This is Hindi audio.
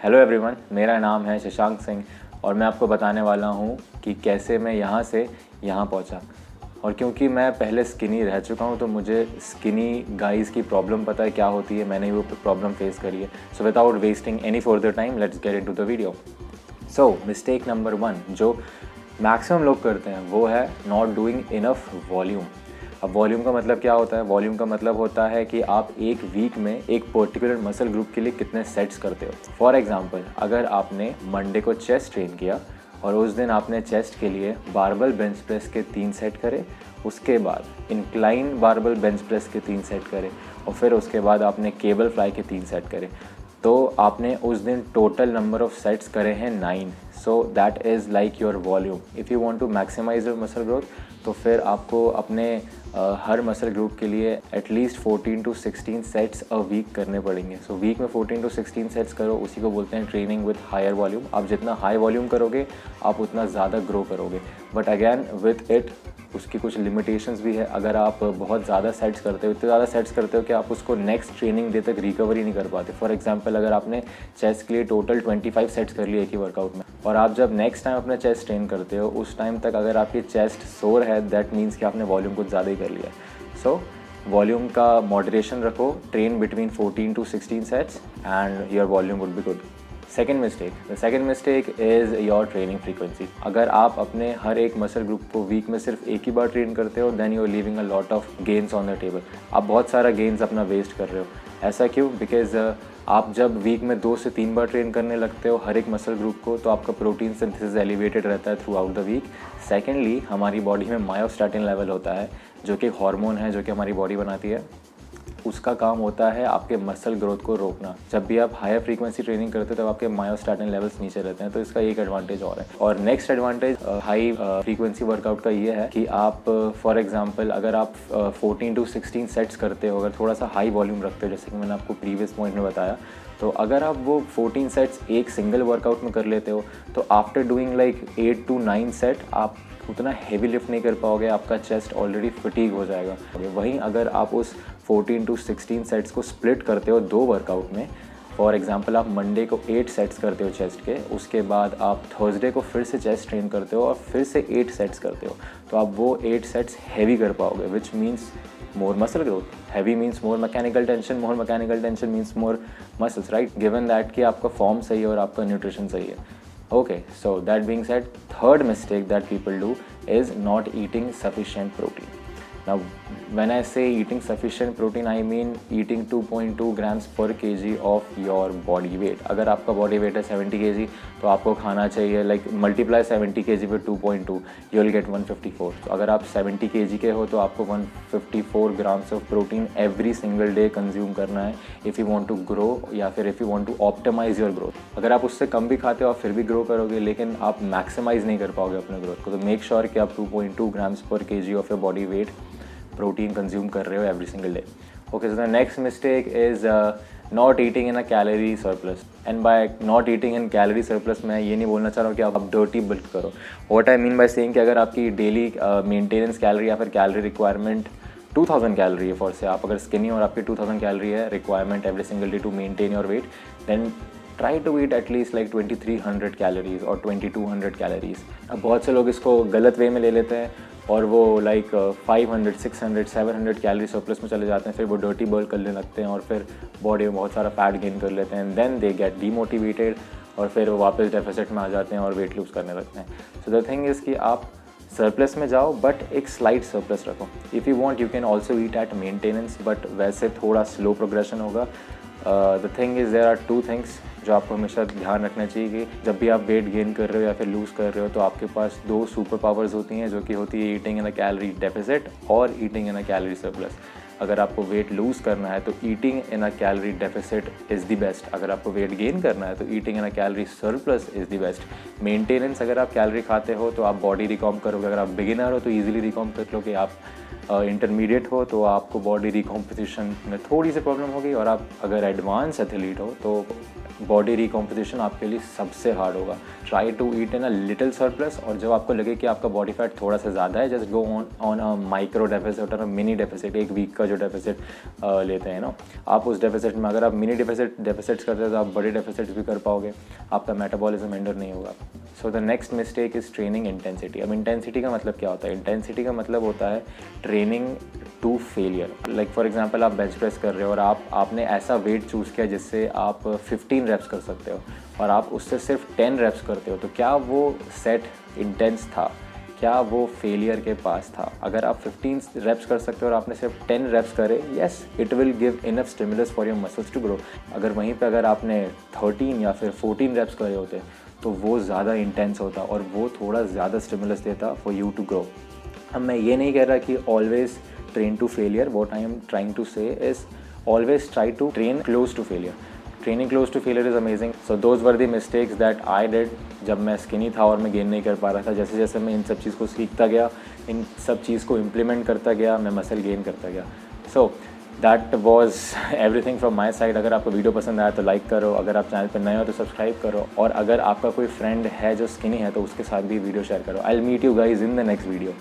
हेलो एवरीवन, मेरा नाम है शशांक सिंह और मैं आपको बताने वाला हूँ कि कैसे मैं यहाँ से यहाँ पहुँचा। और क्योंकि मैं पहले स्किनी रह चुका हूँ तो मुझे स्किनी गाइज़ की प्रॉब्लम पता है क्या होती है, मैंने वो प्रॉब्लम फेस करी है। So without wasting any further time let's get into the video. So mistake number 1 जो मैक्सिमम लोग करते हैं वो है नॉट डूइंग इनफ वॉल्यूम। अब वॉल्यूम का मतलब क्या होता है? वॉल्यूम का मतलब होता है कि आप एक वीक में एक पर्टिकुलर मसल ग्रुप के लिए कितने सेट्स करते हो। फॉर एग्जांपल, अगर आपने मंडे को चेस्ट ट्रेन किया और उस दिन आपने चेस्ट के लिए बारबल बेंच प्रेस के 3 सेट करे, उसके बाद इंक्लाइन बारबल बेंच प्रेस के 3 सेट करे और फिर उसके बाद आपने केबल फ्लाई के 3 सेट करे, तो आपने उस दिन टोटल नंबर ऑफ सेट्स करे हैं 9। So that is like your volume. If you want to maximize your muscle growth तो फिर आपको अपने हर मसल ग्रुप के लिए at least 14 to 16 sets a week करने पड़ेंगे। सो वीक में 14 to 16 सेट्स करो, उसी को बोलते हैं ट्रेनिंग विथ हायर वॉल्यूम। आप जितना हाई वॉल्यूम करोगे आप उतना ज़्यादा ग्रो करोगे, बट अगैन विथ इट उसकी कुछ लिमिटेशंस भी है। अगर आप बहुत ज़्यादा सेट्स करते हो, इतने ज़्यादा सेट्स करते हो कि आप उसको नेक्स्ट ट्रेनिंग डे तक रिकवर ही नहीं कर पाते। फॉर एग्जांपल, अगर आपने चेस्ट के लिए टोटल 25 सेट्स कर लिए एक ही वर्कआउट में और आप जब नेक्स्ट टाइम अपना चेस्ट ट्रेन करते हो उस टाइम तक अगर आपकी चेस्ट सोर है, दैट मीन्स कि आपने वॉल्यूम कुछ ज़्यादा ही कर लिया। सो वॉल्यूम का मॉडरेशन रखो, train between 14 to 16 sets and your volume would be good. Second mistake is your training frequency. अगर आप अपने हर एक मसल ग्रुप को वीक में सिर्फ एक ही बार ट्रेन करते हो, then you are leaving a lot of gains on the table. आप बहुत सारा गेन्स अपना वेस्ट कर रहे हो। ऐसा क्यों? बिकॉज आप जब वीक में 2 से 3 बार ट्रेन करने लगते हो हर एक मसल ग्रुप को, तो आपका प्रोटीन सिंथेसिस एलिवेटेड रहता है throughout the week. Secondly, हमारी बॉडी में मायोस्टैटिन लेवल होता है जो कि हार्मोन है जो कि हमारी बॉडी बनाती है। उसका काम होता है आपके मसल ग्रोथ को रोकना। जब भी आप हायर फ्रीक्वेंसी ट्रेनिंग करते हो तब आपके मायोस्टैटिन लेवल्स नीचे रहते हैं, तो इसका एक एडवांटेज और है। और next advantage high frequency workout का ये है कि आप फॉर एग्जांपल अगर आप 14 to 16 सेट्स करते हो, अगर थोड़ा सा हाई वॉल्यूम रखते हो जैसे कि मैंने आपको प्रीवियस पॉइंट में बताया, तो अगर आप वो 14 सेट्स एक सिंगल वर्कआउट में कर लेते हो तो after doing like 8 to 9 set आप उतना हेवी लिफ्ट नहीं कर पाओगे, आपका चेस्ट ऑलरेडी फटीग हो जाएगा। वहीं अगर आप उस 14 to 16 सेट्स को स्प्लिट करते हो 2 वर्कआउट में, फॉर एग्जांपल आप मंडे को 8 सेट्स करते हो चेस्ट के, उसके बाद आप थर्सडे को फिर से चेस्ट ट्रेन करते हो और फिर से 8 सेट्स करते हो, तो आप वो 8 सेट्स हैवी कर पाओगे, which means more muscle growth. Heavy means more mechanical tension means more muscles, right? Given that कि आपका फॉर्म सही है और आपका न्यूट्रिशन सही है। Okay, so that being said, third mistake that people do is not eating sufficient protein. Now, when I say eating sufficient protein, I mean eating 2.2 grams per kg of your body weight. अगर आपका body weight है 70 kg तो आपको खाना चाहिए like multiply 70 kg with 2.2, you will get 154. तो अगर आप 70 kg के हो तो आपको 154 grams of protein every single day consume करना है if you want to grow या फिर if you want to optimize your growth. अगर आप उससे कम भी खाते हो आप फिर भी ग्रो करोगे, लेकिन आप मैक्सिमाइज नहीं कर पाओगे अपने ग्रोथ को। तो मेक श्योर कि आप 2.2 grams per kg of your body weight protein consume कर रहे हो every single day. Okay, so the next mistake is not eating in a calorie surplus. And by not eating in calorie surplus मैं ये नहीं बोलना चाह रहा हूँ कि आप डर्टी बिल्ड करो। What I mean by saying कि अगर आपकी डेली मेंटेनेंस कैलोरी या फिर कैलोरी रिक्वायरमेंट 2000 कैलोरी है, फॉर से आप अगर स्किनी और आपकी 2000 कैलोरी है requirement every single day to maintain your weight, then try to eat at least like 2300 calories और 2200 कैलोरीज। अब बहुत से लोग इसको गलत वे में ले लेते हैं और वो लाइक 500, 600, 700 कैलोरी सरप्लस में चले जाते हैं, फिर वो डर्टी बर्न करने लगते हैं और फिर बॉडी में बहुत सारा फैट गेन कर लेते हैं, देन दे गेट डीमोटिवेटेड और फिर वो वापस डेफिसिट में आ जाते हैं और वेट लूज करने लगते हैं। सो द थिंग इज़ कि आप सरप्लस में जाओ बट एक स्लाइट सरप्लस रखो। If you want you can also eat at maintenance, but वैसे थोड़ा स्लो प्रोग्रेशन होगा। The thing is there are 2 things जो आपको हमेशा ध्यान रखना चाहिए कि जब भी आप वेट गेन कर रहे हो या फिर लूज़ कर रहे हो तो आपके पास 2 सुपर पावर्स होती हैं, जो कि होती है eating in a calorie deficit और eating in a calorie surplus. अगर आपको वेट लूज़ करना है तो eating in a calorie deficit is the best. अगर आपको वेट गेन करना है तो eating in a calorie surplus is the best. Maintenance, अगर आप कैलोरी खाते हो तो आप बॉडी रिकॉम करोगे। अगर आप बिगिनर हो तो ईजिली रिकॉम कर लो कि आप इंटरमीडिएट हो तो आपको बॉडी रिकॉम्पोजिशन में थोड़ी सी प्रॉब्लम होगी, और आप अगर एडवांस एथलीट हो तो बॉडी रिकॉम्पोजिशन आपके लिए सबसे हार्ड होगा। Try to eat in a little surplus, और जब आपको लगे कि आपका बॉडी फैट थोड़ा सा ज़्यादा है, just go on a micro deficit और अ मिनी डेफिसिट, एक वीक का जो डेफिसिट लेते हैं ना, आप उस डेफिसिट में अगर आप मिनी डेफिसिट्स करते हो तो आप बड़े डेफिसिट्स भी कर पाओगे, आपका मेटाबॉलिज्म हिंडर नहीं होगा। सो the next mistake is training intensity. अब इंटेंसिटी का मतलब क्या होता है? इंटेंसिटी का मतलब होता है training to failure. Like for example आप बेंच प्रेस कर रहे हो और आपने ऐसा वेट चूज़ किया जिससे आप 15 रेप्स कर सकते हो, और आप उससे सिर्फ 10 रेप्स करते हो, तो क्या वो सेट इंटेंस था? क्या वो फेलियर के पास था? अगर आप 15 रेप्स कर सकते हो और आपने सिर्फ 10 रेप्स करे, yes it will give enough stimulus for your muscles to grow. अगर वहीं पे अगर आपने 13 या फिर 14 रेप्स करे होते तो वो ज़्यादा इंटेंस होता और वो थोड़ा ज़्यादा स्टिमुलस देता फॉर यू टू ग्रो। अब मैं ये नहीं कह रहा कि always train to failure, what I am trying to say is always try to train close to failure. Training close to failure is amazing. So those were the mistakes that I did जब मैं स्किनी था और मैं गेन नहीं कर पा रहा था। जैसे जैसे मैं इन सब चीज़ को सीखता गया, इन सब चीज़ को इम्प्लीमेंट करता गया, मैं मसल गेन करता गया। So that was everything from my side. अगर आपको वीडियो पसंद आया तो लाइक करो, अगर आप चैनल पर नए हो तो सब्सक्राइब करो, और अगर आपका कोई फ्रेंड है जो स्किनी है तो उसके साथ भी वीडियो शेयर करो। I will meet you guys in the next video.